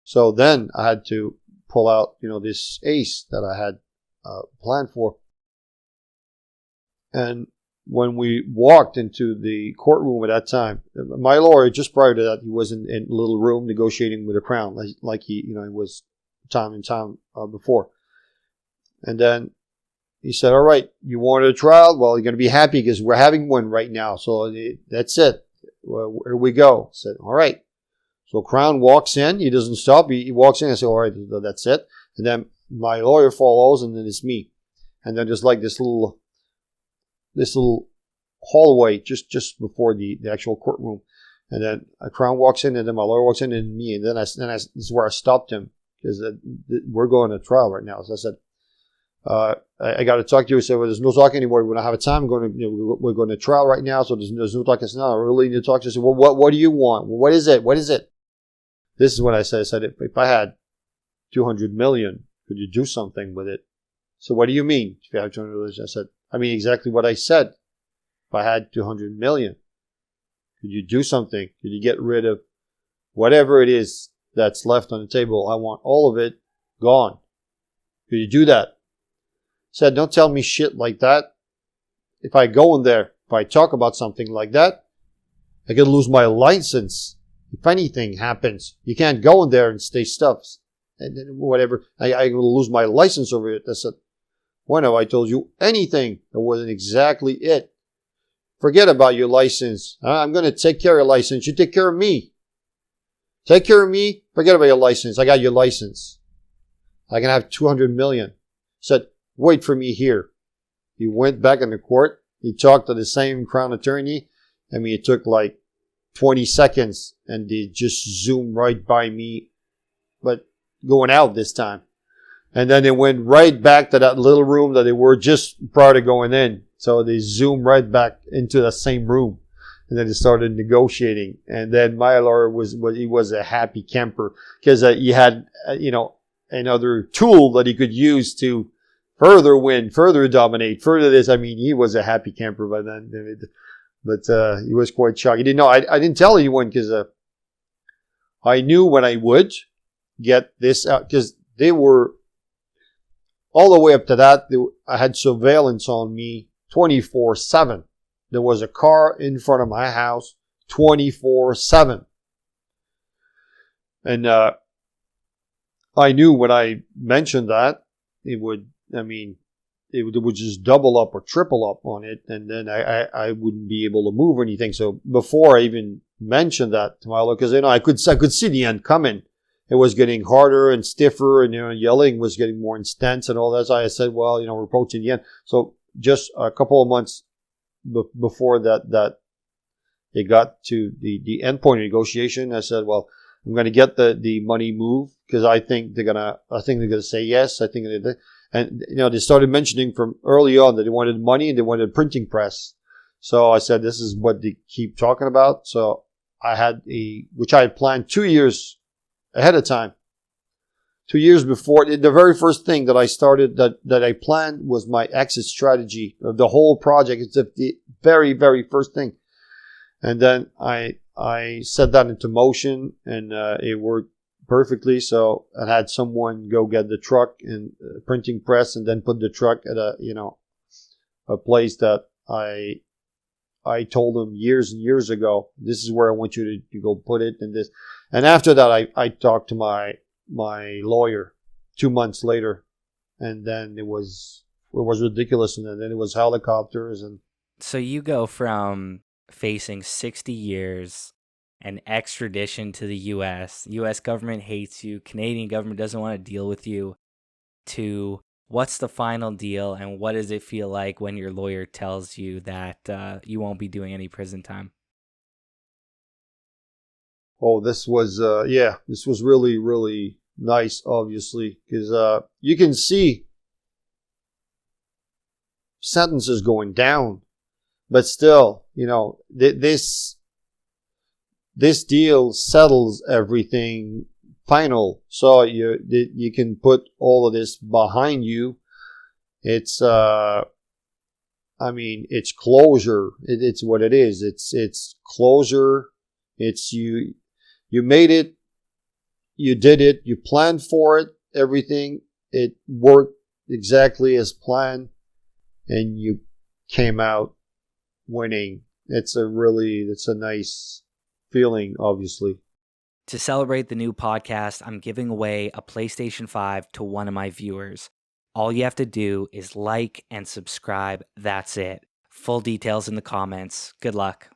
So then I had to pull out, this ace that I had planned for. And when we walked into the courtroom at that time, my lawyer, just prior to that, he was in a little room negotiating with the Crown, like he was time and time before. And then he said, all right, you wanted a trial? Well, you're going to be happy, because we're having one right now. So that's it. Well, here we go. I said, all right. So Crown walks in. He doesn't stop. He walks in. I say, all right, that's it. And then my lawyer follows, and then it's me. And then there's like this little hallway just before the actual courtroom. And then a Crown walks in, and then my lawyer walks in, and me. And then this is where I stopped him, because we're going to trial right now. So I said, I got to talk to you. He said, well, there's no talk anymore. We don't have a time. We're going to trial right now, so there's no talk. I said, no, I really need to talk to you. I said, well, what do you want? Well, what is it? What is it? This is what I said. I said, if I had 200 million, could you do something with it? So what do you mean? If you have 200 million? I said, I mean exactly what I said. If I had 200 million, could you do something? Could you get rid of whatever it is that's left on the table? I want all of it gone. Could you do that? Said, don't tell me shit like that. If I go in there, if I talk about something like that, I could lose my license. If anything happens, you can't go in there and stay stuff. And then whatever, I will lose my license over it. I said, when have I told you anything? That wasn't exactly it. Forget about your license. I'm going to take care of your license. You take care of me. Take care of me. Forget about your license. I got your license. I can have 200 million. Said, wait for me here. He went back in the court. He talked to the same crown attorney. I mean, it took like 20 seconds and they just zoomed right by me, but going out this time. And then they went right back to that little room that they were just prior to going in. So they zoomed right back into the same room. And then they started negotiating. And then my lawyer he was a happy camper because he had, another tool that he could use to further win, further dominate, further this. I mean, he was a happy camper by then. But he was quite shocked. He didn't know. I didn't tell anyone because I knew when I would get this out because they were all the way up to that. I had surveillance on me 24/7. There was a car in front of my house 24/7. And I knew when I mentioned that, it would just double up or triple up on it. And then I wouldn't be able to move or anything. So before I even mentioned that to my lawyer, because I could see the end coming. It was getting harder and stiffer, and yelling was getting more intense and all that. So I said, well, we're approaching the end. So just a couple of months before that it got to the end point of negotiation, I said, well, I'm going to get the money moved because I think they're gonna say yes. I think they started mentioning from early on that they wanted money and they wanted a printing press. So I said, this is what they keep talking about. So I had which I had planned 2 years ahead of time. 2 years before, the very first thing that I started, that I planned was my exit strategy of the whole project. It's the very, very first thing. And then I set that into motion and it worked perfectly. So I had someone go get the truck and printing press and then put the truck at a place that I told them years and years ago, this is where I want you to go put it and this. And after that, I talked to my lawyer 2 months later, and then it was ridiculous, and then it was helicopters. And so you go from facing 60 years and extradition to the U.S. U.S. government hates you, Canadian government doesn't want to deal with you, to what's the final deal, and what does it feel like when your lawyer tells you that you won't be doing any prison time? Oh, this was really, really nice, obviously, because you can see sentences going down, but still, this deal settles everything final. So you can put all of this behind you. It's it's closure. It's what it is. It's closure. It's you made it, you did it, you planned for it, everything. It worked exactly as planned, and you came out winning. It's a nice feeling, obviously. To celebrate the new podcast, I'm giving away a PlayStation 5 to one of my viewers. All you have to do is like and subscribe. That's it. Full details in the comments. Good luck.